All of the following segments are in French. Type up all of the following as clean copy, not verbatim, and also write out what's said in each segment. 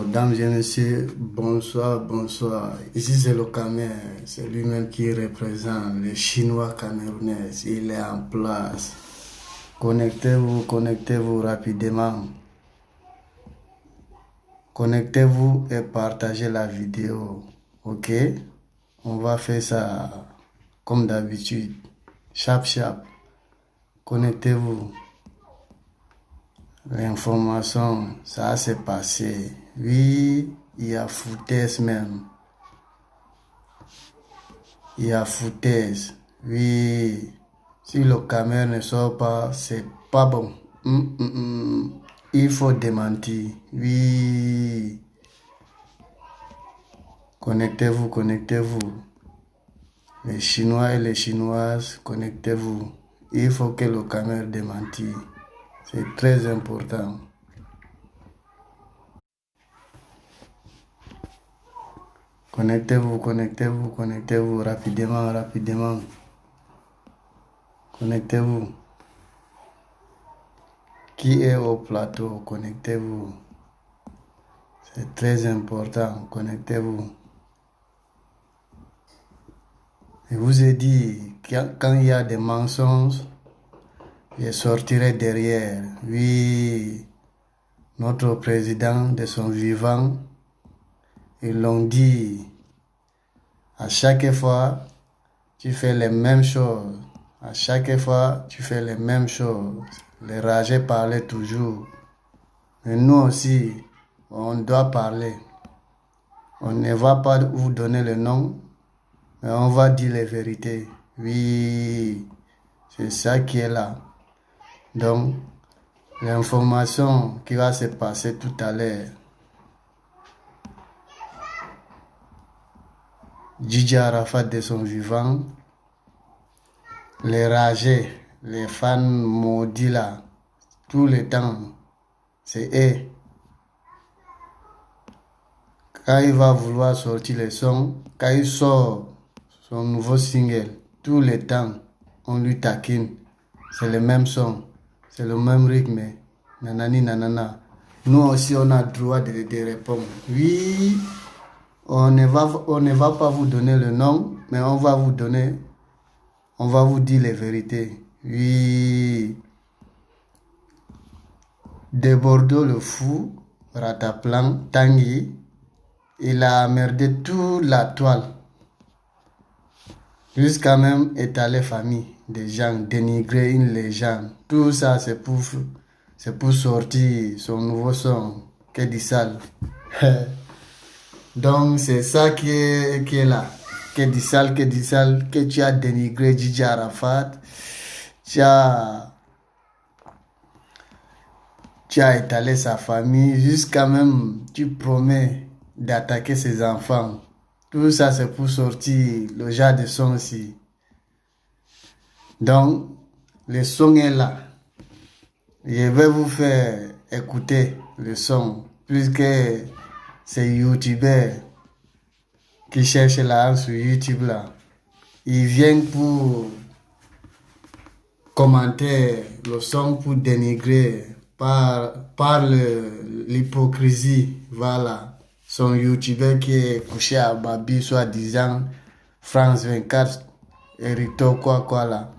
Mesdames et messieurs, bonsoir, bonsoir. Ici c'est le Camer, c'est lui-même qui représente les Chinois camerounais. Il est en place. Connectez-vous, connectez-vous rapidement. Connectez-vous et partagez la vidéo. Ok? On va faire ça comme d'habitude. Chap, chap. Connectez-vous. L'information, ça s'est passé. Oui, il y a foutaise même. Il y a foutaise. Oui, si le caméra ne sort pas, c'est pas bon. Il faut démentir. Oui. Connectez-vous, connectez-vous. Les Chinois et les Chinoises, connectez-vous. Il faut que le caméra démentit. C'est très important. Connectez-vous, connectez-vous, connectez-vous rapidement, rapidement. Connectez-vous. Qui est au plateau? Connectez-vous. C'est très important. Connectez-vous. Je vous ai dit, quand il y a des mensonges, je sortirai derrière. Oui, notre président de son vivant, ils l'ont dit. À chaque fois, tu fais les mêmes choses. À chaque fois, tu fais les mêmes choses. Les ragés parlaient toujours. Mais nous aussi, on doit parler. On ne va pas vous donner le nom, mais on va dire les vérités. Oui, c'est ça qui est là. Donc, l'information qui va se passer tout à l'heure. Djidja Arafat de son vivant, les ragés, les fans maudits là, tout le temps, c'est eux. Quand il va vouloir sortir les sons, quand il sort son nouveau single, tout le temps, on lui taquine. C'est le même son, c'est le même rythme. Nanani nanana. Nous aussi, on a le droit de répondre. Oui, on ne va pas vous donner le nom, mais on va vous dire les vérités. Oui. De Bordeaux, le fou, Rataplan, Tanguy, il a emmerdé toute la toile. Jusqu'à même étaler famille des gens, dénigrer une légende. Tout ça, c'est pour sortir son nouveau son, Kedissal. Donc, c'est ça qui est là. Kedissal, que tu as dénigré Djidja Arafat. Tu as étalé sa famille. Jusqu'à même, tu promets d'attaquer ses enfants. Tout ça, c'est pour sortir le genre de son aussi. Donc, le son est là. Je vais vous faire écouter le son, puisque c'est YouTubeur qui cherche là sur YouTube là. Ils viennent pour commenter le son, pour dénigrer par l'hypocrisie. Voilà. Son YouTubeur qui est couché à Babi, soi-disant, France 24, Erito, quoi là.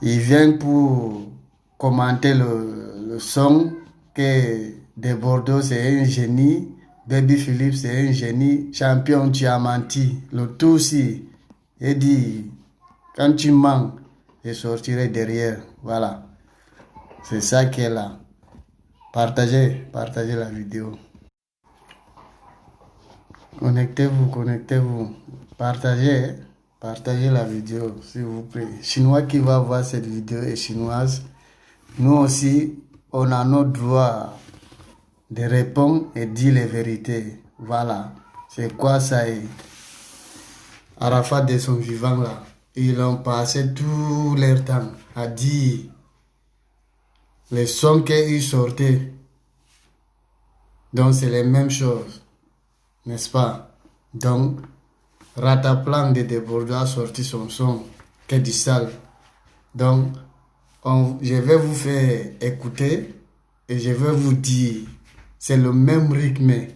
Ils viennent pour commenter le son que De Bordeaux c'est un génie, Baby Philippe c'est un génie, Champion tu as menti, le tout aussi. Et dit, quand tu mens, je sortirai derrière. Voilà. C'est ça qui est là. Partagez la vidéo. Connectez-vous, connectez-vous. Partagez la vidéo, s'il vous plaît. Chinois qui va voir cette vidéo est chinoise. Nous aussi, on a notre droit de répondre et dire les vérités. Voilà. C'est quoi ça? Arafat de son vivant là. Ils ont passé tout leur temps à dire les sons qu'ils sortaient. Donc c'est les mêmes choses. N'est-ce pas? Donc, Rataplan de Bordeaux a sorti son son, Kedissal. Donc, je vais vous faire écouter et je vais vous dire c'est le même rythme.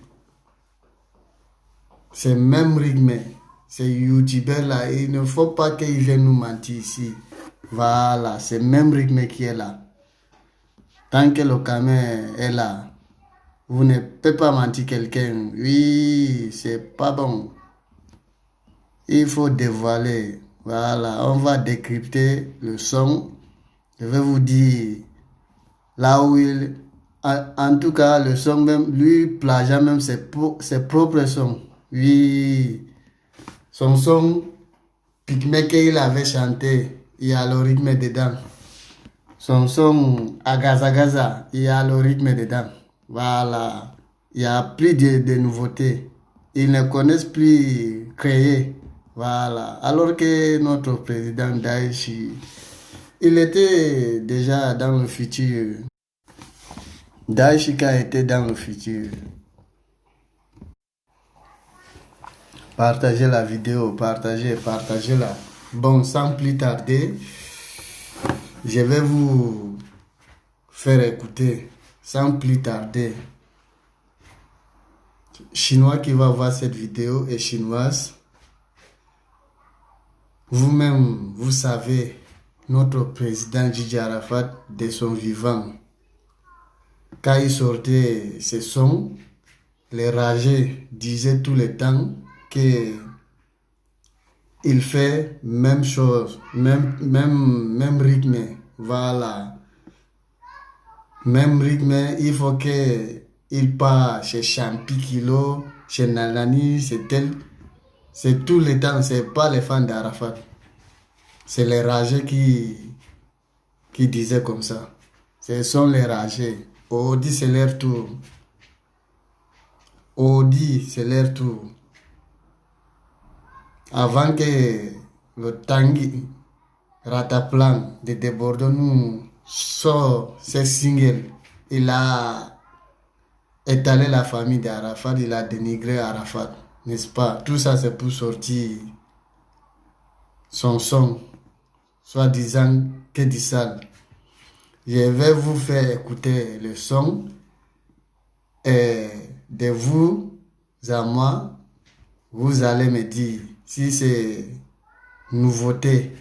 C'est le même rythme. Ces youtubeurs là, il ne faut pas qu'ils viennent nous mentir ici. Voilà, c'est le même rythme qui est là. Tant que le caméra est là, vous ne pouvez pas mentir quelqu'un. Oui, c'est pas bon. Il faut dévoiler. Voilà, on va décrypter le son. Je vais vous dire là où il... En tout cas, le son même, lui, plagia même ses propres sons. Oui, son son, Pygmée qu'il avait chanté, il y a le rythme dedans. Son son Agaza, il y a le rythme dedans. Voilà, il y a plus de nouveautés. Ils ne connaissent plus créer. Voilà, alors que notre président Daesh, il était déjà dans le futur. Daeshika était dans le futur. Partagez la vidéo, partagez-la. Bon, sans plus tarder, je vais vous faire écouter, sans plus tarder. Chinois qui va voir cette vidéo et chinoise, vous-même, vous savez, notre président Gigi Arafat, de son vivant, quand il sortait ses sons, les ragés disaient tout le temps que il fait même chose, même rythme, voilà. Même rythme, il faut que il part chez Champi Kilo, chez Nanani, c'est tel. C'est tout le temps, c'est pas les fans d'Arafat. C'est les ragés qui disaient comme ça. Ce sont les ragés. Audi, c'est leur tour. Audi, c'est leur tour. Avant que le Tanguy Rataplan de Débordon nous sort ses singles, il a étalé la famille d'Arafat, il a dénigré Arafat, n'est-ce pas? Tout ça, c'est pour sortir son son, soi-disant que dit ça. Je vais vous faire écouter le son et de vous à moi, vous allez me dire si c'est nouveauté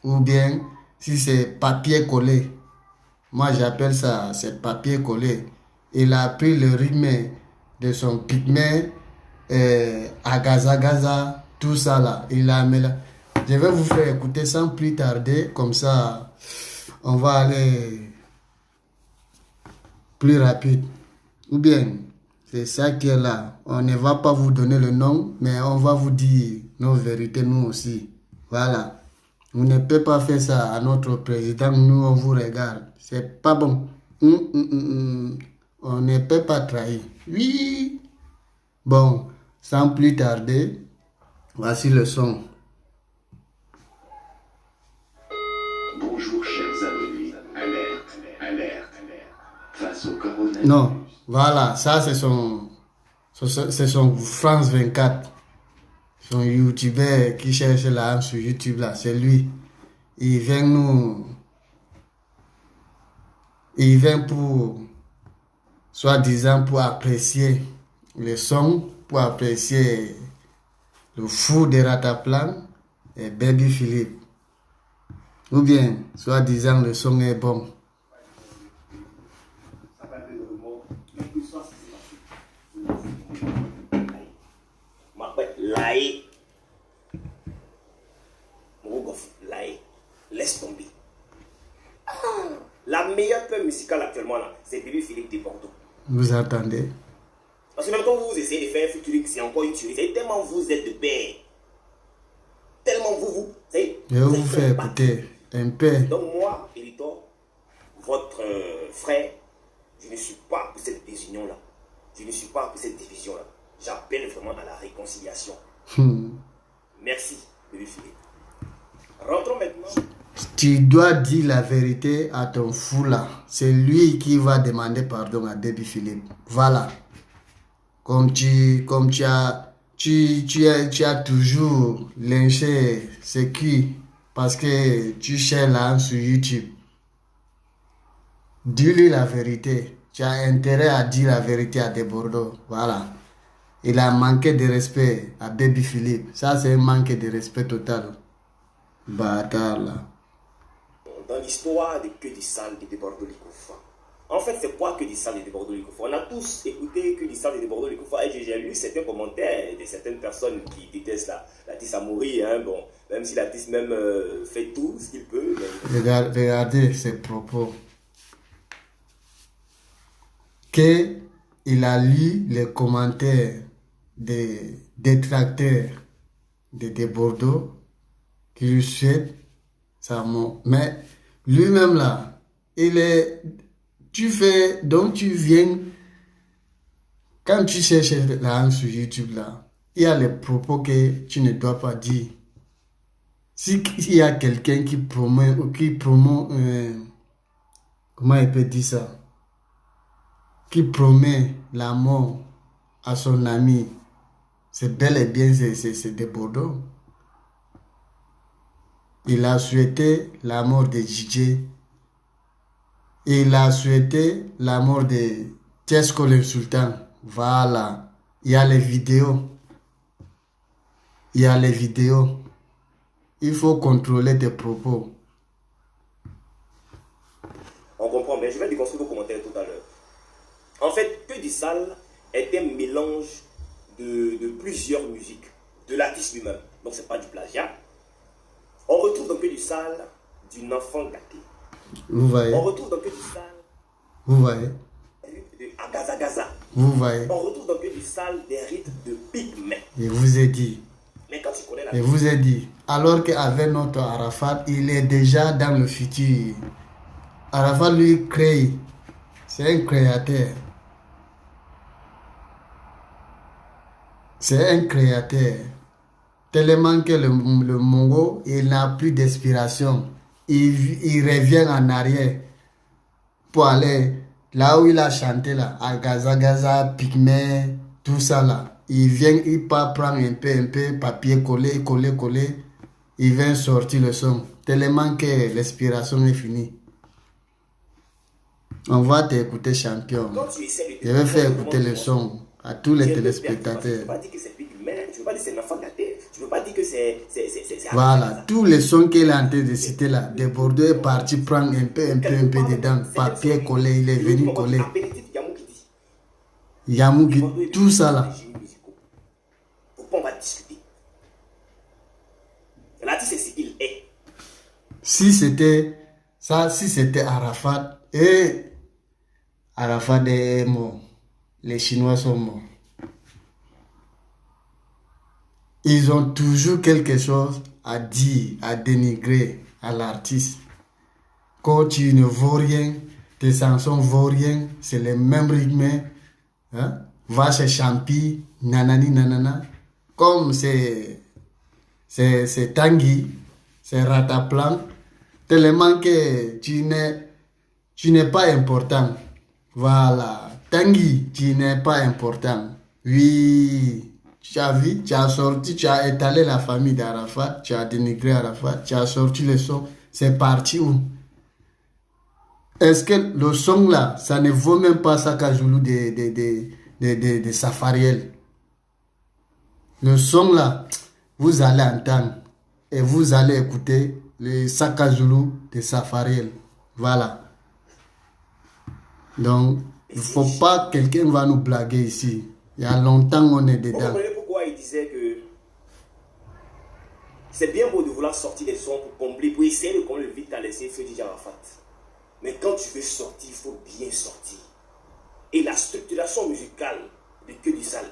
ou bien si c'est papier collé. Moi, j'appelle ça, c'est papier collé. Il a pris le rythme de son pygmée, Agaza, tout ça là. Il a mis là. Je vais vous faire écouter sans plus tarder, comme ça, on va aller plus rapide. Ou bien, c'est ça qui est là. On ne va pas vous donner le nom, mais on va vous dire nos vérités, nous aussi. Voilà. Vous ne pouvez pas faire ça à notre président, nous on vous regarde. C'est pas bon. On ne peut pas trahir. Oui. Bon, sans plus tarder, voici le son. Bonjour chers amis, alerte. Face au coronavirus. Non, voilà, ça c'est son France 24. Son youtubeur qui cherche la âme sur YouTube là, c'est lui. Il vient pour, soi-disant, pour apprécier le son, pour apprécier le fou de Rataplan et Baby Philippe. Ou bien, soi-disant, le son est bon. Laïe, laisse tomber. La meilleure peur musicale actuellement là, c'est Baby Philippe de Bordeaux. Vous attendez? Parce que même quand vous essayez de faire un featuring, c'est encore une tuerie. C'est tellement vous êtes de paix. Tellement vous. Je vais vous faire écouter un peu. Donc moi, Elitor, votre frère, je ne suis pas pour cette désunion là. Je ne suis pas pour cette division là. J'appelle vraiment à la réconciliation. Merci, Baby Philippe. Rentrons maintenant. Tu dois dire la vérité à ton fou là. C'est lui qui va demander pardon à Baby Philippe. Voilà. Comme tu as toujours lynché ce qui parce que tu cherches là sur YouTube. Dis-lui la vérité. tu as intérêt à dire la vérité à des Bordeaux. Voilà. Il a manqué de respect à Baby Philippe. Ça, c'est un manque de respect total. Bâtard, là. Dans l'histoire des Que du Sale et des Bordeaux Likoufa. En fait, c'est quoi Que du Sale et des Bordeaux Likoufa? On a tous écouté Que du Sale et des Bordeaux Likoufa et j'ai lu certains commentaires de certaines personnes qui détestent l'artiste à mourir. Hein, bon, même si l'artiste même fait tout ce qu'il peut. Mais... Regardez ses propos. Il a lu les commentaires des détracteurs de Bordeaux qui lui souhaitent sa mort. Mais lui-même là, tu viens, quand tu cherches la langue sur YouTube là, il y a les propos que tu ne dois pas dire. S'il y a quelqu'un qui promeut, comment il peut dire ça? Qui promet la mort à son ami, c'est bel et bien c'est de Bordeaux. Il a souhaité la mort de DJ. Il a souhaité la mort de Tiesko le Sultan. Voilà. Il y a les vidéos. Il faut contrôler tes propos. On comprend, mais je vais déconstruire vos commentaires tout à l'heure. En fait, Que du Sale est un mélange de plusieurs musiques, de l'artiste lui-même. Donc, c'est pas du plagiat. On retrouve dans Que du Sale d'une enfant gâtée. Vous voyez. On retrouve dans Que du Sale. Vous voyez. De Agaza Gaza. Vous voyez. On retrouve dans Que du Sale des rythmes de Pygmée. Je vous ai dit. Mais quand tu connais la Je vous ai dit. Alors qu'avec notre Arafat, il est déjà dans le futur. Arafat lui crée. C'est un créateur. C'est un créateur. Tellement que le Mongo, il n'a plus d'inspiration. Il revient en arrière pour aller là où il a chanté là, à Gaza Gaza, Pygmée, tout ça là. Il part prendre un peu, papier coller. Il vient sortir le son. Tellement que l'inspiration est finie. On va t'écouter champion. Je vais faire écouter le son à tous les téléspectateurs. Tu ne peux pas dire que c'est Pygmée, tu ne peux pas dire que c'est un enfant gâté, tu ne peux pas dire que c'est... Voilà, tous les sons qu'il est en train de citer là, de Bordeaux est parti prendre un peu dedans, papier collé, il est venu coller. Yamouki, tout ça là. Pourquoi on va discuter? L'artiste, c'est ce qu'il est. Si c'était Arafat, Arafat est mort. Les Chinois sont morts. Ils ont toujours quelque chose à dire, à dénigrer à l'artiste. Quand tu ne vaux rien, tes chansons ne vaut rien, c'est le même rythme. Hein? Va chez Champi, nanani nanana. Comme c'est Tanguy, c'est Rataplan, tellement que tu n'es pas important. Voilà. Tanguy, tu n'es pas important. Oui, tu as vu, tu as sorti, tu as étalé la famille d'Arafat, tu as dénigré Arafat, tu as sorti le son. C'est parti où? Est-ce que le son là, ça ne vaut même pas Saka Zulu de Safariel? Le son là, vous allez entendre et vous allez écouter le Saka Zulu de Safariel. Voilà. Donc, il ne faut pas que quelqu'un va nous blaguer ici. Il y a longtemps on est dedans. Vous comprenez pourquoi il disait que c'est bien beau de vouloir sortir des sons pour combler, pour essayer de combler le vide qu'a laissé Feu DJ Arafat. Mais quand tu veux sortir, il faut bien sortir. Et la structuration musicale de Que du Sale,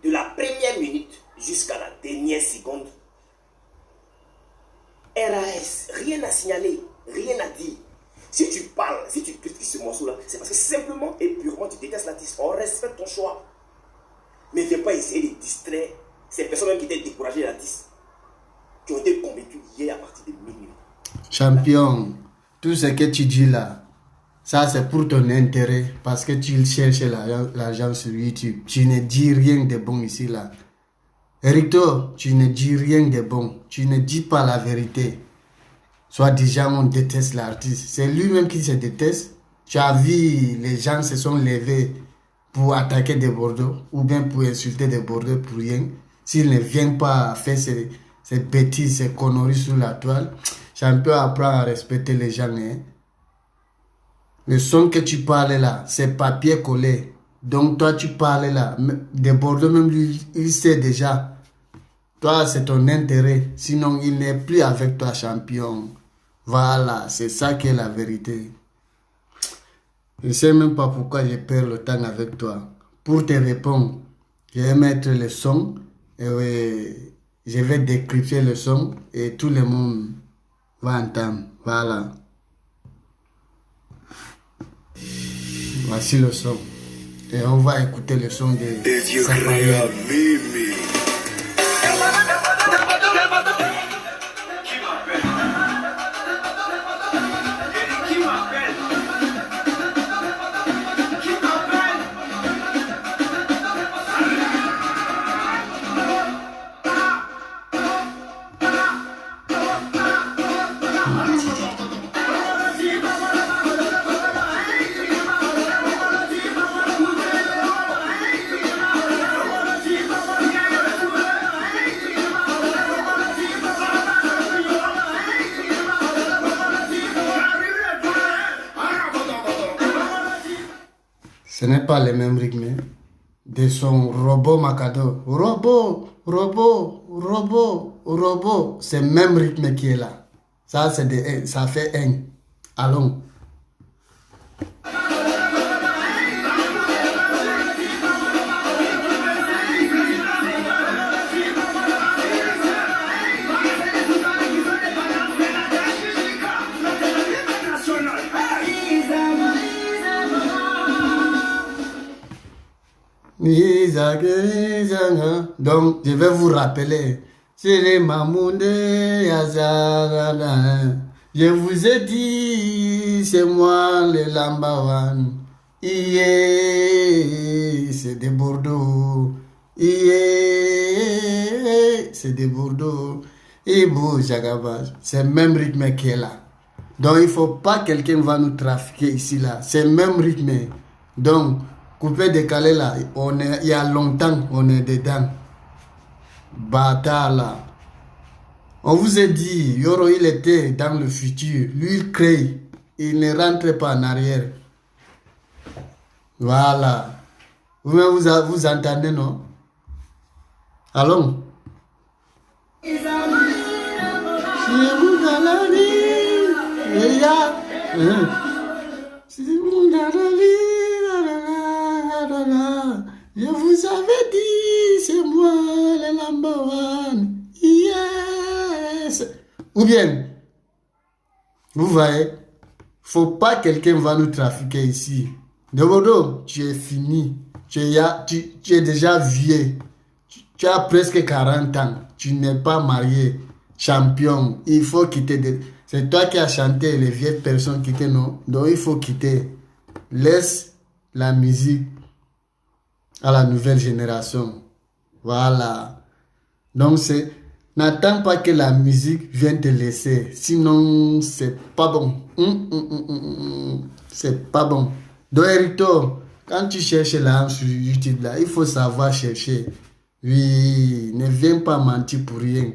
de la première minute jusqu'à la dernière seconde, RAS, rien à signaler, rien à dire. Si tu parles, si tu critiques ce morceau-là, c'est parce que simplement et purement tu détestes l'artiste. On respecte ton choix. Mais ne viens pas essayer de distraire ces personnes même qui étaient découragées de l'artiste, qui ont été convaincues hier à partir de minuit. Champion, tout ce que tu dis là, ça c'est pour ton intérêt, parce que tu cherches l'argent sur YouTube. Tu ne dis rien de bon ici là. Ericto, tu ne dis rien de bon. Tu ne dis pas la vérité. Soit disant on déteste l'artiste. C'est lui-même qui se déteste. Tu as vu, les gens se sont levés pour attaquer des Bordeaux ou bien pour insulter des Bordeaux pour rien. S'ils ne viennent pas faire ces bêtises, ces conneries sur la toile, champion apprend à respecter les gens. Hein. Le son que tu parles là, c'est papier collé. Donc toi tu parles là, des Bordeaux même lui, il sait déjà. Toi c'est ton intérêt, sinon il n'est plus avec toi champion. Voilà, c'est ça qui est la vérité. Je ne sais même pas pourquoi je perds le temps avec toi. Pour te répondre, je vais mettre le son et je vais décrypter le son et tout le monde va entendre. Voilà. Voici le son. Et on va écouter le son de Safari. Ce n'est pas le même rythme de son robot Macado. Robot, robot, robot, robot. C'est le même rythme qui est là. Ça, ça fait un. Allons. Donc, je vais vous rappeler. C'est les Mamounde Yazarada. Je vous ai dit, c'est moi le Lambawan. Ié, c'est des Bordeaux. Ié, c'est des Bordeaux. Ibo Jagabaj. C'est le même rythme qui est là. Donc, il ne faut pas quelqu'un va nous trafiquer ici, là. C'est le même rythme. Donc, coupé décalé là, il y a longtemps, on est dedans. Bâtard là. On vous a dit, Yoro il était dans le futur. Lui il crée, il ne rentre pas en arrière. Voilà. Vous entendez, non? Allons. Je vous avais dit, c'est moi le number one. Yes. Ou bien, vous voyez, faut pas quelqu'un va nous trafiquer ici. De Bordeaux, tu es fini. Tu es déjà vieux. Tu as presque 40 ans. Tu n'es pas marié. Champion. Il faut quitter. C'est toi qui as chanté les vieilles personnes quitter, non? Donc il faut quitter. Laisse la musique à la nouvelle génération. Voilà. Donc n'attends pas que la musique vienne te laisser. Sinon, c'est pas bon. C'est pas bon. Donc, Erito, quand tu cherches là sur YouTube, là, il faut savoir chercher. Oui, ne viens pas mentir pour rien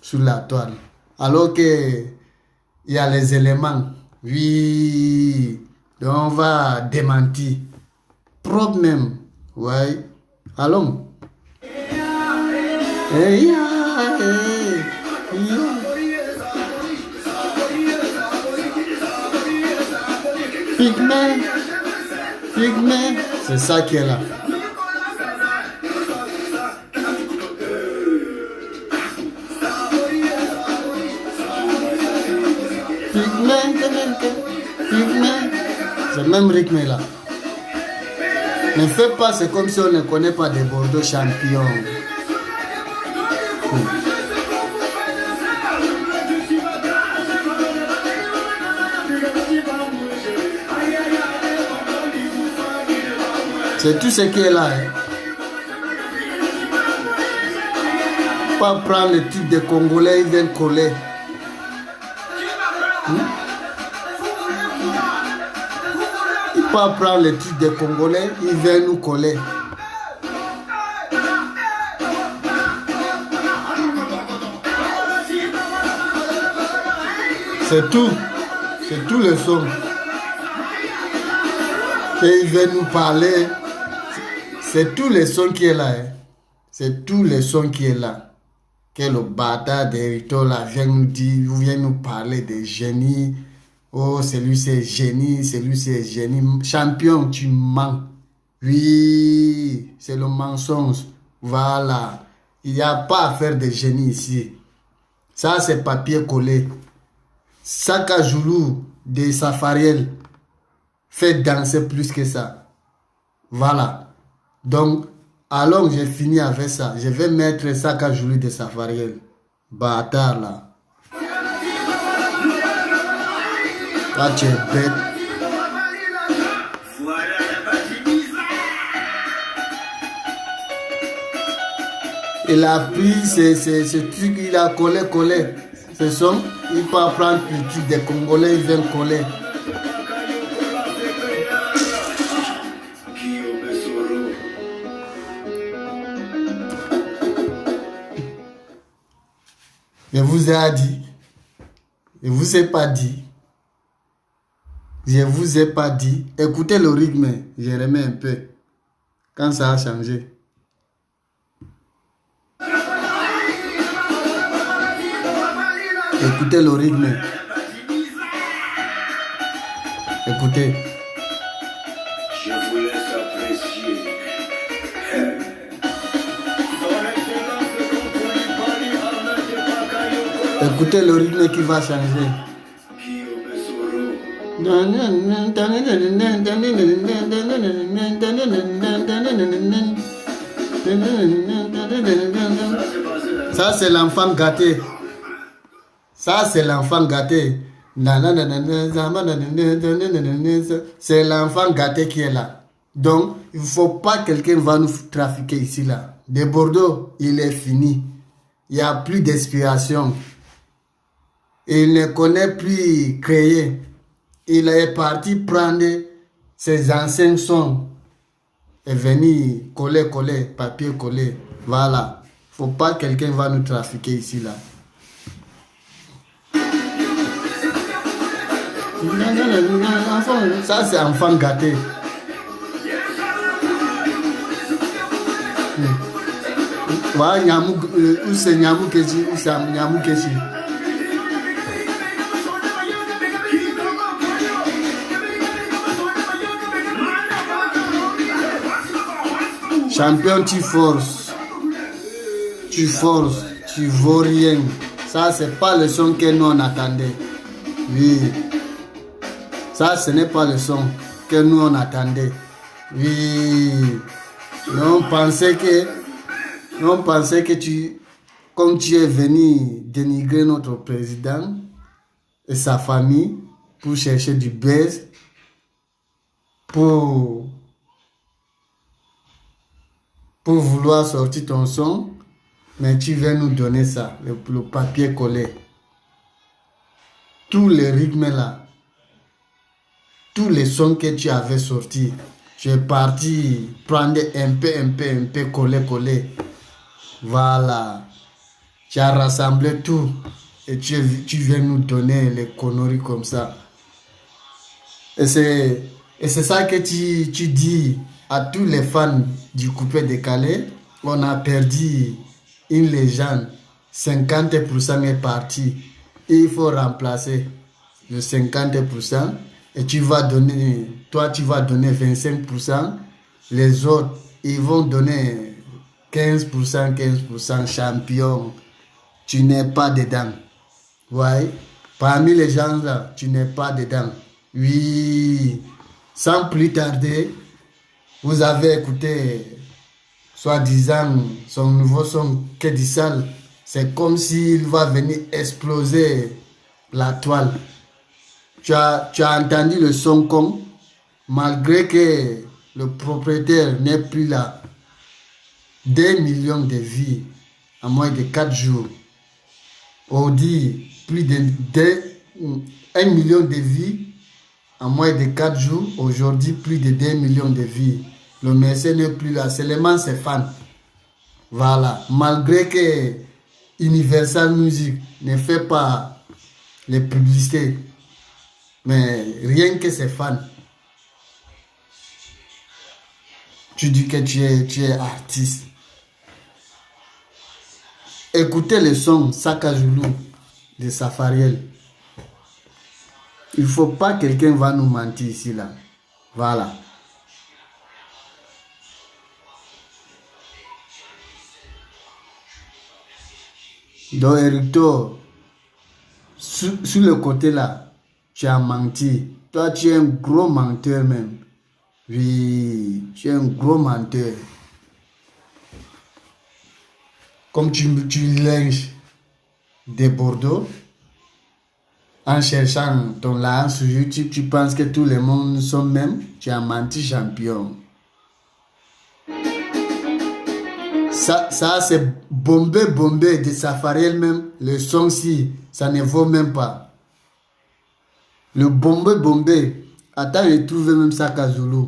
sur la toile. Alors que il y a les éléments. Oui. Donc, on va démentir. Propre même. Ouais. Allons. Pigment. C'est ça qui est là. Pigment. C'est le même rythme là. Ne fais pas, c'est comme si on ne connaît pas des Bordeaux champions. C'est tout ce qui est là. Hein. Pas prendre le type de Congolais, ils viennent coller. pas prendre les trucs des Congolais, il vient nous coller. C'est tout. C'est tout le son. Et il vient nous parler. C'est tout le son qui est là. Hein. C'est tout le son qui est là. Que le bâtard d'Hérito là vient nous dire, vient nous parler de génie. Oh, celui c'est génie, celui c'est génie. Champion, tu mens. Oui, c'est le mensonge. Voilà. Il n'y a pas à faire de génie ici. Ça, c'est papier collé. Saka Joulou de Safariel fait danser plus que ça. Voilà. Donc, alors j'ai fini avec ça. Je vais mettre Saka Joulou de Safariel. Bâtard là. Là, tu es bête. Il a pris ce truc, il a collé. Ce son, il peut prendre le truc des Congolais, il vient coller. Je vous ai dit. Je vous ai pas dit. Je vous ai pas dit. Écoutez le rythme. Je remets un peu. Quand ça a changé. Écoutez le rythme. Écoutez. Je vous laisse apprécier. Écoutez le rythme qui va changer. Ça c'est l'enfant gâté. Ça c'est l'enfant gâté. C'est l'enfant gâté qui est là. Donc il ne faut pas quelqu'un va nous trafiquer ici là. De Bordeaux, il est fini. Il n'y a plus d'inspiration. Il ne connaît plus créer. Il est parti prendre ses anciens sons et venir coller, papier coller. Voilà. Faut pas que quelqu'un va nous trafiquer ici là. Ça c'est enfant gâté. Voilà, où c'est Nyamou Kechi, où c'est Nyamou Kechi. Champion, tu forces, tu vaux rien. Ça, c'est pas le son que nous on attendait. Oui, ça, ce n'est pas le son que nous on attendait. Oui, on pensait que comme tu es venu dénigrer notre président et sa famille pour chercher du buzz, pour vouloir sortir ton son, mais tu viens nous donner ça, le papier collé. Tous les rythmes là, tous les sons que tu avais sortis, tu es parti prendre un peu, coller. Voilà. Tu as rassemblé tout et tu viens nous donner les conneries comme ça. Et c'est ça que tu dis à tous les fans du coupé décalé. On a perdu une légende. 50% est parti. Et il faut remplacer le 50%. Et tu vas donner 25%. Les autres, ils vont donner 15%, champion. Tu n'es pas dedans. Ouais. Parmi les gens là, tu n'es pas dedans. Oui. Sans plus tarder, vous avez écouté, soi-disant, son nouveau son Kédissal. C'est comme s'il va venir exploser la toile. Tu as entendu le son comme, malgré que le propriétaire n'est plus là. 2 millions de vies en moins de 4 jours. On dit plus de 1 million de vies En moins de 4 jours, aujourd'hui, plus de 2 millions de vues. Le monsieur n'est plus là, seulement ses fans. Voilà. Malgré que Universal Music ne fait pas les publicités, mais rien que ses fans. Tu dis que tu es artiste. Écoutez le son Saka Zulu de Safariel. Il ne faut pas que quelqu'un va nous mentir ici là. Voilà. Donc Ericto, sur le côté là, tu as menti. Toi, tu es un gros menteur même. Oui, tu es un gros menteur. Comme tu linges des Bordeaux, en cherchant ton larme sur YouTube, tu penses que tout le monde sont mêmes. Tu as menti, champion. Ça c'est bombé de Safariel même. Le son si, ça ne vaut même pas. Le bombé. Attends, j'ai trouvé même Saka Zulu.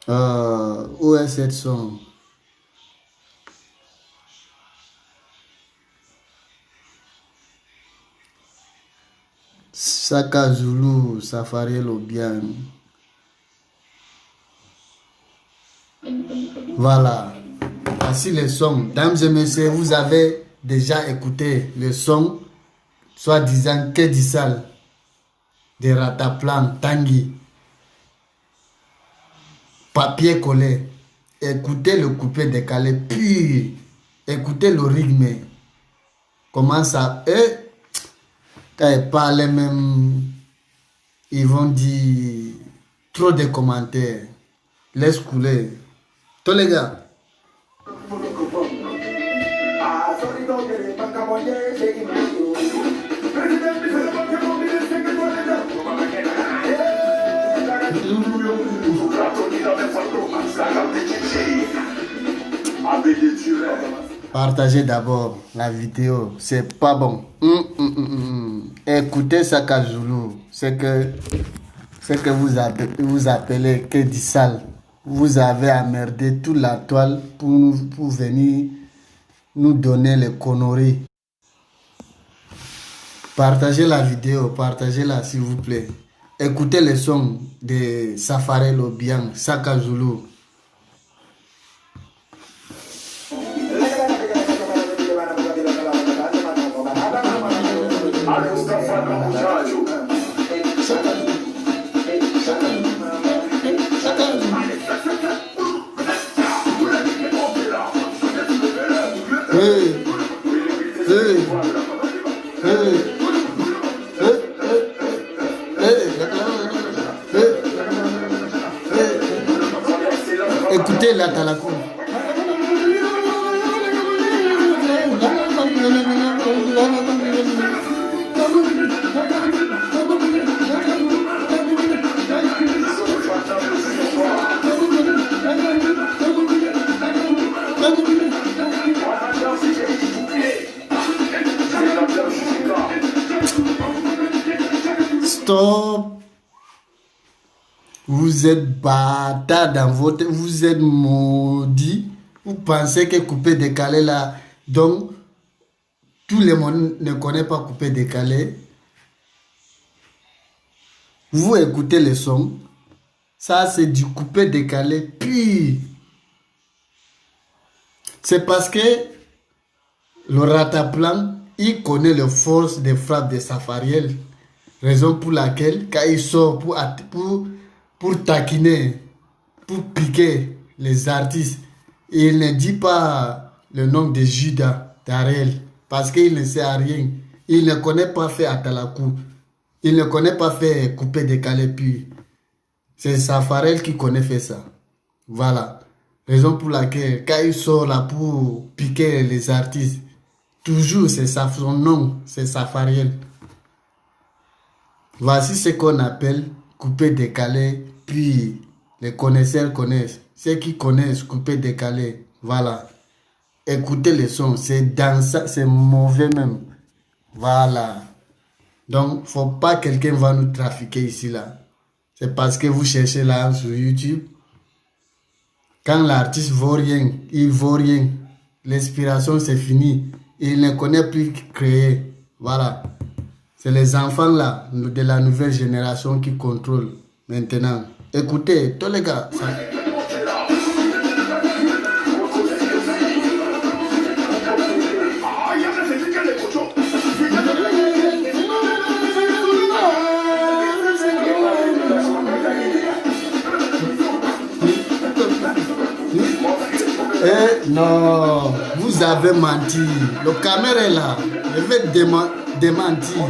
Où est cette son? Saka Zulu, Safariel au bien. Voilà. Voici le son. Mesdames et messieurs, vous avez déjà écouté le son, soi-disant Kedisal de Rataplan Tanguy. Papier collé. Écoutez le coupé décalé, puis écoutez le rythme. Comment ça? Quand ils parlent même, ils vont dire trop de commentaires. Laisse couler. Tous les gars. Partagez d'abord la vidéo, c'est pas bon. Écoutez Saka Zulu, c'est que vous appelez Kedisal. Vous avez emmerdé toute la toile pour venir nous donner les conneries. Partagez la vidéo, partagez-la s'il vous plaît. Écoutez le son de Safariel Obiang, Saka Zulu. Écoutez la Talakou. Stop. Vous êtes bâtard dans votre... Vous êtes maudit. Vous pensez que couper décalé là... Donc, tout le monde ne connaît pas couper décalé. Vous écoutez le son. Ça, c'est du couper décalé. Puis, c'est parce que le Rataplan, il connaît les forces de frappe de Safariel. Raison pour laquelle, quand il sort pour taquiner, pour piquer les artistes, il ne dit pas le nom de Judas d'Ariel, parce qu'il ne sait rien. Il ne connaît pas faire Atalakou. Il ne connaît pas faire couper décalé puis. C'est Safariel qui connaît faire ça. Voilà. Raison pour laquelle, quand il sort là pour piquer les artistes, toujours c'est son nom, c'est Safariel. Voici ce qu'on appelle couper décalé, puis les connaisseurs connaissent. Ceux qui connaissent couper décalé, voilà. Écoutez le son, c'est dans ça, c'est mauvais même. Voilà. Donc, faut pas quelqu'un va nous trafiquer ici, là. C'est parce que vous cherchez là sur YouTube. Quand l'artiste vaut rien, il vaut rien. L'inspiration, c'est fini. Il ne connaît plus créer. Voilà. C'est les enfants là, de la nouvelle génération qui contrôlent maintenant. Écoutez, tous les gars. Eh non, vous avez menti. Le caméra est là. Je vais démentir.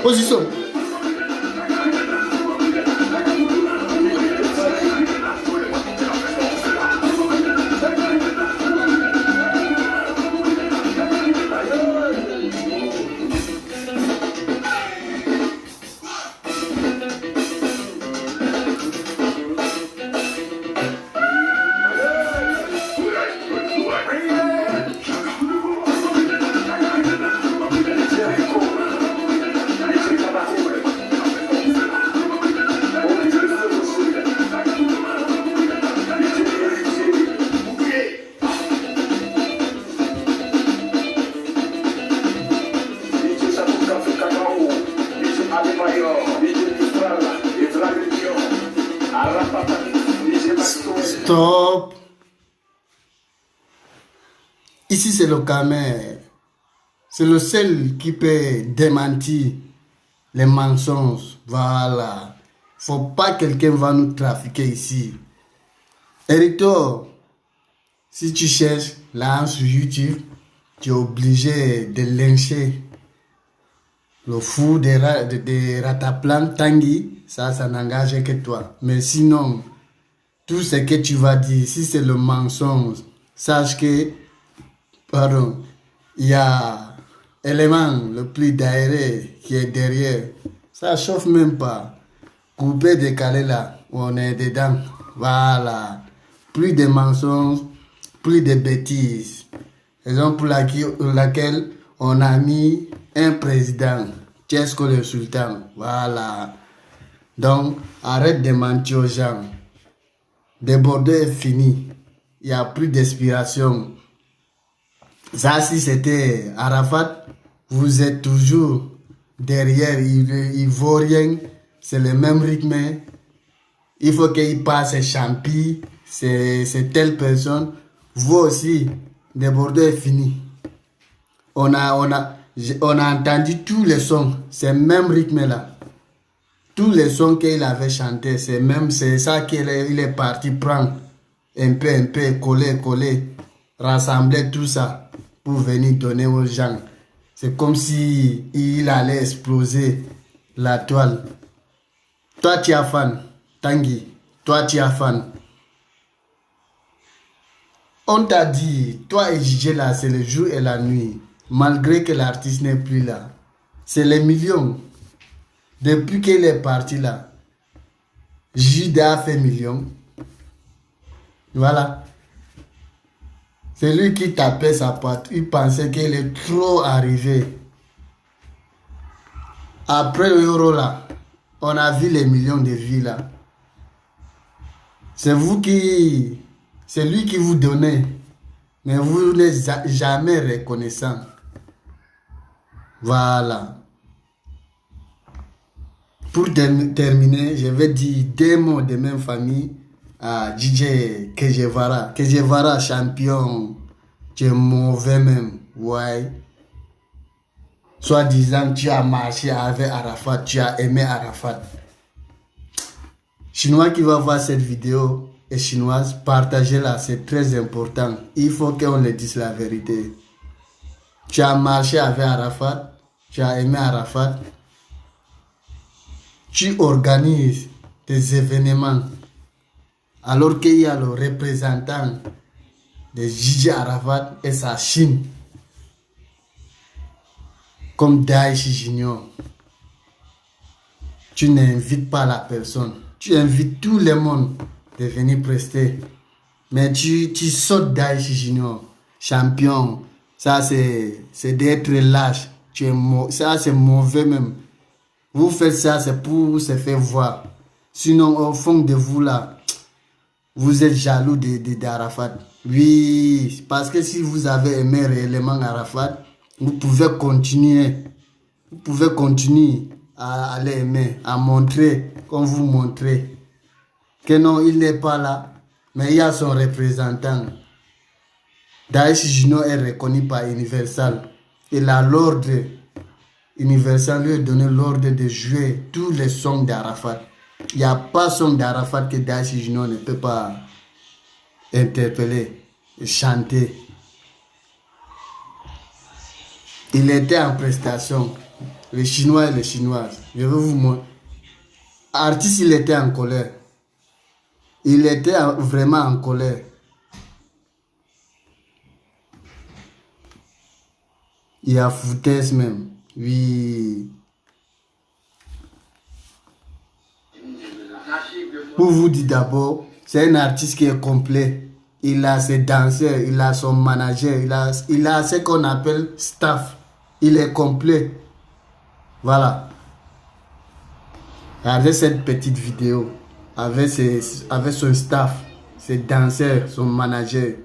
Position. Stop. Ici, c'est le caméra. C'est le seul qui peut démentir les mensonges. Voilà. Faut pas quelqu'un va nous trafiquer ici. Hérito, si tu cherches là sur YouTube, tu es obligé de lyncher le fou de Rataplan Tanguy. Ça n'engage que toi. Mais sinon, tout ce que tu vas dire, si c'est le mensonge, sache que, pardon, il y a élément le plus d'aéré qui est derrière. Ça chauffe même pas. Couper, décaler là, on est dedans. Voilà. Plus de mensonges, plus de bêtises. Raison pour laquelle on a mis un président, Tchesco le Sultan. Voilà. Donc, arrête de mentir aux gens. Le Bordeaux est fini. Il n'y a plus d'inspiration. Ça, si c'était Arafat, vous êtes toujours derrière. Il ne vaut rien. C'est le même rythme. Il faut qu'il passe champi. C'est telle personne. Vous aussi, le Bordeaux est fini. On a entendu tous les sons. C'est le même rythme là. Tous les sons qu'il avait chantés, c'est ça qu'il est parti prendre un peu, coller, rassembler tout ça pour venir donner aux gens. C'est comme si il allait exploser la toile. Toi, tu es fan, Tanguy. Toi, tu es fan. On t'a dit, toi et Gigi là, c'est le jour et la nuit. Malgré que l'artiste n'est plus là. C'est les millions. Depuis qu'il est parti là, Judas a fait millions. Voilà. C'est lui qui tapait sa porte. Il pensait qu'il est trop arrivé. Après le euro là, on a vu les millions de vies là. C'est lui qui vous donnait. Mais vous n'êtes jamais reconnaissant. Voilà. Pour terminer, je vais dire deux mots de même famille. à DJ Kejevara. Kejevara, champion. Tu es mauvais même. Ouais. Soit disant, tu as marché avec Arafat, tu as aimé Arafat. Chinois qui va voir cette vidéo et chinoise, partagez-la, c'est très important. Il faut qu'on le dise la vérité. Tu as marché avec Arafat, tu as aimé Arafat. Tu organises des événements alors qu'il y a le représentant de Gigi Arafat et sa Chine comme Daesh Junior. Tu n'invites pas la personne. Tu invites tout le monde de venir prester. Mais tu sautes Daesh Junior, champion. Ça, c'est d'être lâche. Ça, c'est mauvais même. Vous faites ça, c'est pour se faire voir. Sinon, au fond de vous là, vous êtes jaloux d'Arafat. Oui, parce que si vous avez aimé réellement Arafat, vous pouvez continuer. Vous pouvez continuer à l'aimer, à montrer, comme vous montrez, que non, il n'est pas là, mais il y a son représentant. Daesh Junior est reconnu par Universal. Il a l'ordre. Universal lui a donné l'ordre de jouer tous les sons d'Arafat. Il n'y a pas son d'Arafat que Daesh Junior ne peut pas interpeller et chanter. Il était en prestation. Les Chinois et les Chinoises. Je vais vous montrer. Artiste, il était en colère. Il était vraiment en colère. Il y a foutaise même. Oui. Pour vous dire d'abord, c'est un artiste qui est complet. Il a ses danseurs, il a son manager, il a ce qu'on appelle staff. Il est complet. Voilà. Regardez cette petite vidéo avec son staff, ses danseurs, son manager.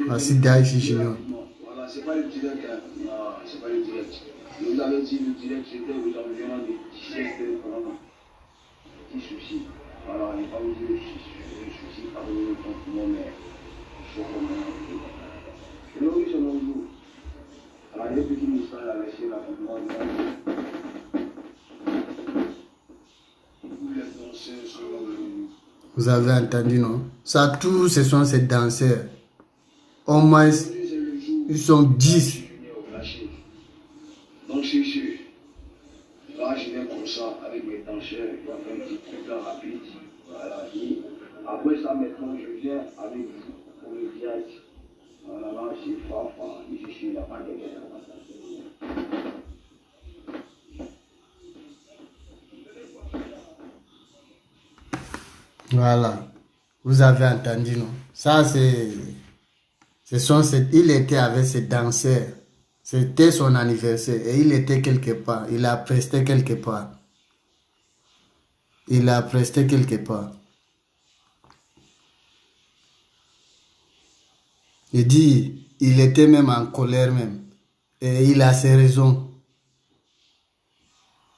Voici Daesh Junior. Voilà, c'est pas le direct. Non, c'est pas le direct. Nous avons dit le direct, c'était aux environs de 17 vraiment. Petit souci. Voilà, il n'y a pas besoin de souci par le confinement, mais il faut qu'on ait. Et oui, selon vous. Alors, les petits messages à laisser rapidement. Les danseurs sont. Vous avez entendu, non? Ça, tous ce sont ces danseurs. Au moins, ils sont 10. Donc, c'est sûr. Là, je viens comme ça avec mes danseurs. Je vais faire un petit truc là rapide. Voilà. Et après ça, maintenant, je viens avec vous pour le direct. Voilà, là, c'est Fafa. Et je suis là-bas derrière. Voilà. Vous avez entendu, non? Ça, il était avec ses danseurs. C'était son anniversaire et il était quelque part. Il a presté quelque part. Il a presté quelque part. Il dit, il était même en colère même. Et il a ses raisons.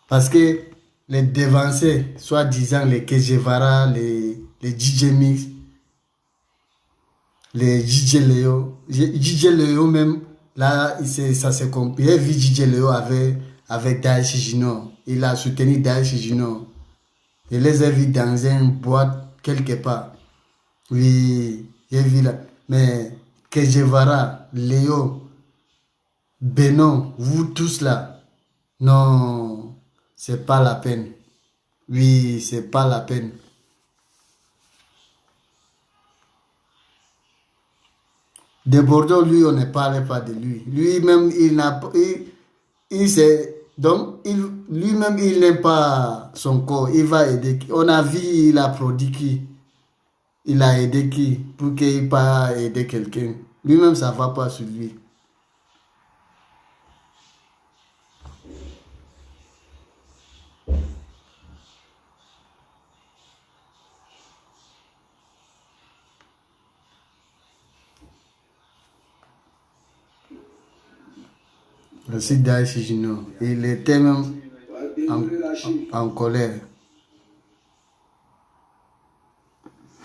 Parce que les devancés, soi-disant les Kejevara, les DJ Mix, les DJ Léo. DJ Léo même, là, ça s'est compris. Il a vu DJ Léo avec Daesh Junior. Il a soutenu Daesh Junior. Il les a vus dans une boîte quelque part. Oui, j'ai vu là. Mais Kejevara, Léo, Benoît, vous tous là, non, c'est pas la peine. Oui, c'est pas la peine. De Bordeaux, lui, on ne parlait pas de lui. Lui-même, il n'a pas. Donc, lui-même, il n'aime pas son corps. Il va aider qui? On a vu, il a produit qui? Il a aidé qui? Pour qu'il puisse aider quelqu'un. Lui-même, ça ne va pas sur lui. Merci Daïchi Junior. Il était même en colère.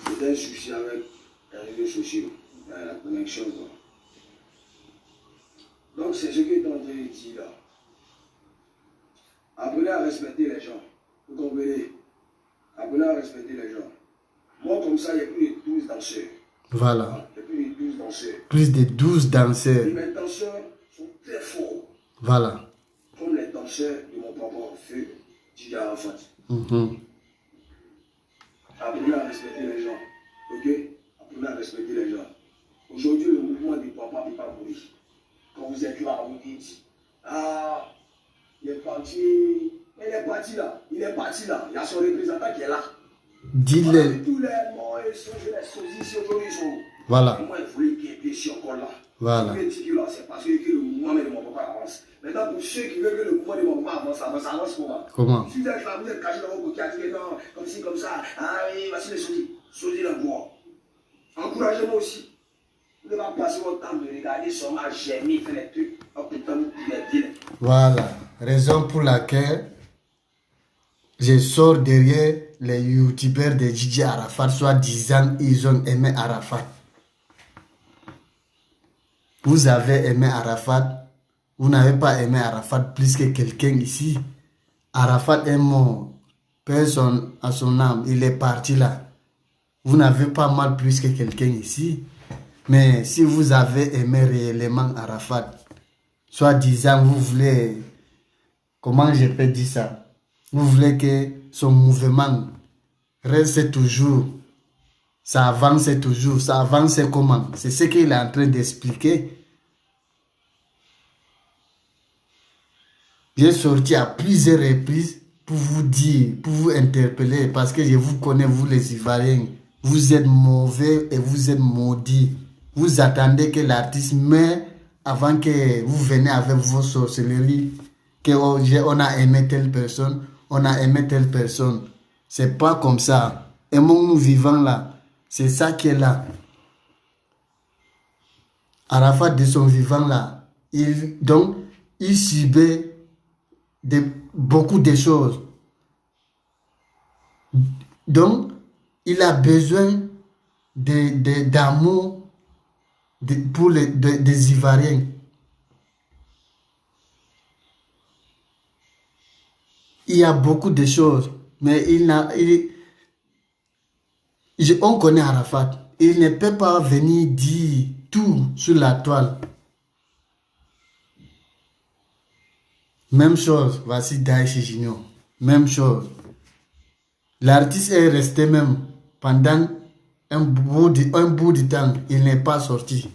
C'était un souci avec les réseaux sociaux, la connexion. Donc c'est ce que tu es en train de dire là. Apprenez à respecter les gens. Vous comprenez? Apprenez à respecter les gens. Moi comme ça, il y a plus de 12 danseurs. Voilà. Il y a plus de 12 danseurs. Plus de 12 danseurs. Et mes danseurs sont très forts. Voilà. Comme les danseurs de mon papa en feu, Didier Arafat. Apprenez à respecter les gens. Ok? Apprenez à respecter les gens. Aujourd'hui, le mouvement des papas ne peut pas mourir. Quand vous êtes là, vous dites, ah, il est parti. Il est parti là. Il est parti là. Il y a son représentant qui est là. Dis-le. Tous les morts et ceux je les choisis aujourd'hui sont. Voilà. Moi, il voulait qu'il y ait des chiens encore là. Voilà. C'est parce que le mouvement de mon papa avance. Maintenant, pour ceux qui veulent que le mouvement de mon papa avance comment? Comment? Si vous êtes là, vous êtes caché dans vos côtés, non, comme ci, comme ça. Ah oui, voici les choses. Choisis la voix. Encouragez-moi aussi. Vous ne devez pas passer votre temps de regarder son âge gémir, faire les trucs. Oh putain, vous divertir. Voilà. Raison pour laquelle je sors derrière les youtubeurs de Didier Arafat, soi-disant ils ont aimé Arafat. Vous avez aimé Arafat, vous n'avez pas aimé Arafat plus que quelqu'un ici. Arafat est mort, personne à son âme, il est parti là. Vous n'avez pas mal plus que quelqu'un ici. Mais si vous avez aimé réellement Arafat, soi-disant vous voulez, comment je peux dire ça? Vous voulez que son mouvement reste toujours, ça avance toujours, ça avance comment? C'est ce qu'il est en train d'expliquer. J'ai sorti à plusieurs reprises pour vous dire, pour vous interpeller, parce que je vous connais, vous les Ivoiriens. Vous êtes mauvais et vous êtes maudits. Vous attendez que l'artiste meure avant que vous venez avec vos sorcelleries, que on a aimé telle personne, on a aimé telle personne. C'est pas comme ça. Aimons-nous vivants là. C'est ça qui est là. Arafat de son vivant là, il subait beaucoup de choses. Donc, il a besoin d'amour pour des Ivoiriens. Il y a beaucoup de choses, mais on connaît Arafat. Il ne peut pas venir dire tout sur la toile. Même chose, voici Daïchi Junior. Même chose. L'artiste est resté même pendant un bout de temps. Il n'est pas sorti.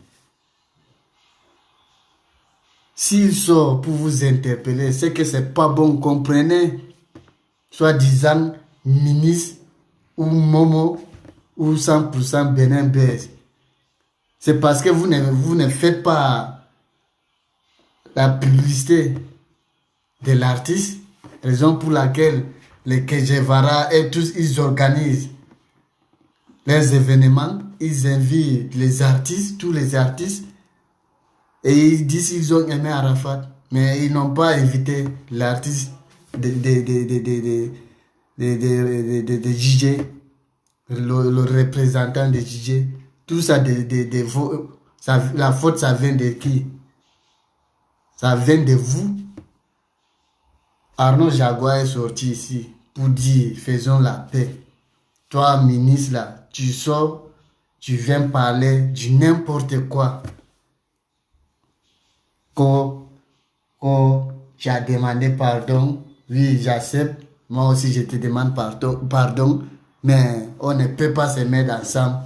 S'il sort pour vous interpeller, c'est que c'est pas bon. Comprenez, soi-disant ministre ou Momo ou 100% Benin Bez. C'est parce que vous ne faites pas la publicité de l'artiste, raison pour laquelle les Kejevara et tous, ils organisent les événements, ils invitent les artistes, tous les artistes, et ils disent qu'ils ont aimé Arafat, mais ils n'ont pas invité l'artiste de DJ, le représentant de DJ. Tout ça, la faute, ça vient de qui? Ça vient de vous. Arnaud Jaguar est sorti ici pour dire, faisons la paix. Toi, ministre, là, tu sors, tu viens parler du n'importe quoi. Quand tu as demandé pardon, oui, j'accepte. Moi aussi, je te demande pardon, mais on ne peut pas se mettre ensemble.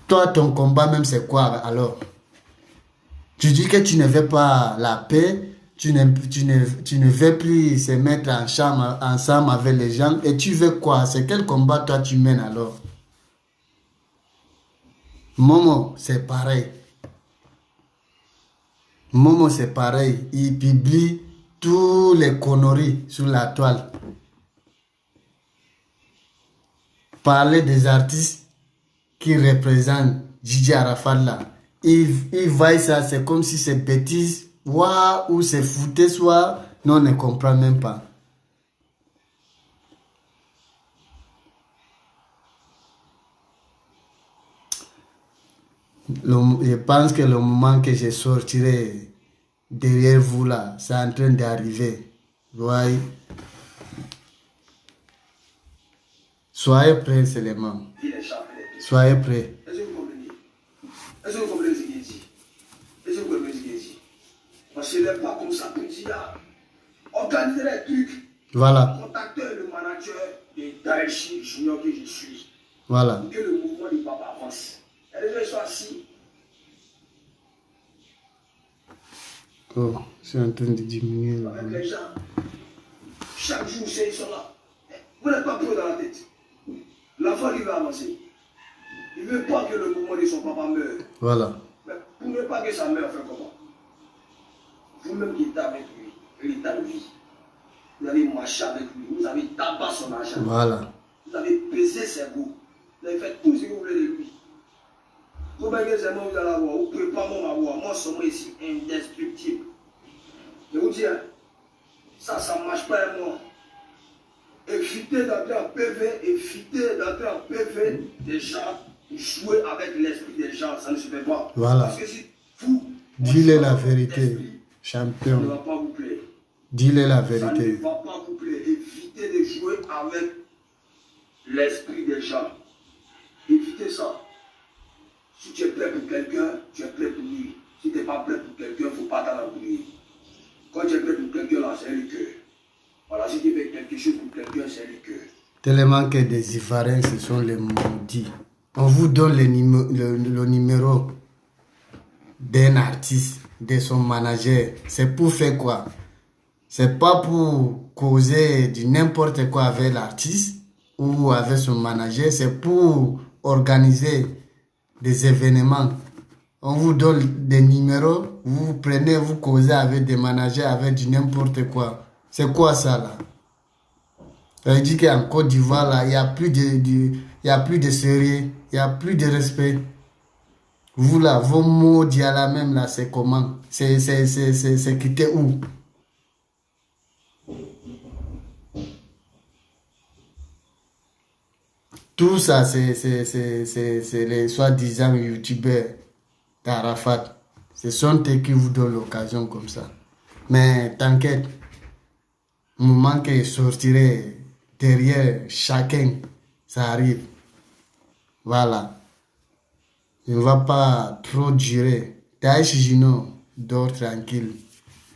Toi, ton combat même, c'est quoi alors? Tu dis que tu ne veux pas la paix, tu ne veux plus se mettre ensemble avec les gens, et tu veux quoi? C'est quel combat toi tu mènes alors? Momo, c'est pareil. Momo, c'est pareil. Il publie tous les conneries sur la toile. Parler des artistes qui représentent Didier Arafat là. Il voit ça, c'est comme si c'est bêtise voir ou se fouter, soit nous on ne comprend même pas. Je pense que le moment que je sortirai derrière vous là, c'est en train d'arriver. Voyez. Soyez prêts seulement. Soyez prêts. Est-ce que vous comprenez? Est-ce que vous comprenez ce qu'il dit? Est-ce que vous comprenez ce qu'il dit? Parce que ce n'est pas comme ça que dit là. Organisez les trucs. Voilà. Contactez le manager de Daeshi Junior que je suis. Voilà. Pour que le mouvement du papa avance. Et les gens sont assis. Oh, c'est en train de diminuer. Avec les gens. Chaque jour, ils sont là. Vous n'êtes pas pris dans la tête. L'enfant, il va avancer. Il ne veut pas que le mouvement de son papa meure. Voilà. Mais pour ne pas que ça meure, fait comment? Vous-même qui êtes avec lui, il est à lui. Vous avez marché avec lui, vous avez tabassé son argent. Voilà. Vous avez pesé ses goûts. Vous avez fait tout ce que vous voulez de lui. Vous avez des amis, vous allez avoir. Vous ne pouvez pas m'avoir. Moi, sommes ici indestructible. Je vous dis, hein, ça ne marche pas avec moi. Évitez d'entrer en PV, évitez d'entrer en PV des gens, jouer avec l'esprit des gens, ça ne se fait pas. Voilà. Parce que si vous, dis-le la vérité, ça ne champion. va pas vous plaire. Dis-le la Ça vérité. ne va pas vous plaire. Évitez de jouer avec l'esprit des gens. Évitez ça. Si tu es prêt pour quelqu'un, tu es prêt pour lui. Si tu n'es pas prêt pour quelqu'un, il ne faut pas t'en embrouiller. Quand tu es prêt pour quelqu'un, là, c'est le cœur. Voilà, si tu fais quelque chose pour quelqu'un, c'est le cœur. Tellement que des Ivoiriens, ce sont les maudits. On vous donne le numéro d'un artiste, de son manager. C'est pour faire quoi? C'est pas pour causer du n'importe quoi avec l'artiste ou avec son manager. C'est pour organiser des événements. On vous donne des numéros, vous prenez, vous causez avec des managers, avec du n'importe quoi. C'est quoi ça là? Ça dit qu'en Côte d'Ivoire là, il n'y a plus de sérieux, il n'y a plus de respect. Vous là, vos mots d'il y a là même là, c'est comment? C'est quitter où? Tout ça, c'est les soi-disant youtubeurs d'Arafat. Ce sont eux qui vous donnent l'occasion comme ça. Mais t'inquiète, au moment que je sortirai derrière chacun, ça arrive. Voilà. Il ne va pas trop durer. Daeshi Junior dort tranquille.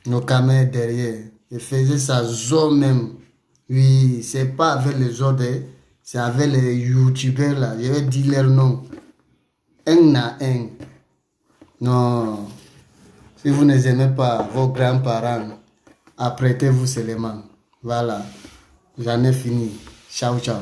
Nos caméras derrière. Il faisait sa zone même. Oui, c'est pas avec les autres, c'est avec les youtubeurs là. Je vais dire leur nom. Un à un. Non. Si vous ne aimez pas vos grands-parents, apprêtez-vous seulement. Voilà. J'en ai fini. Ciao, ciao.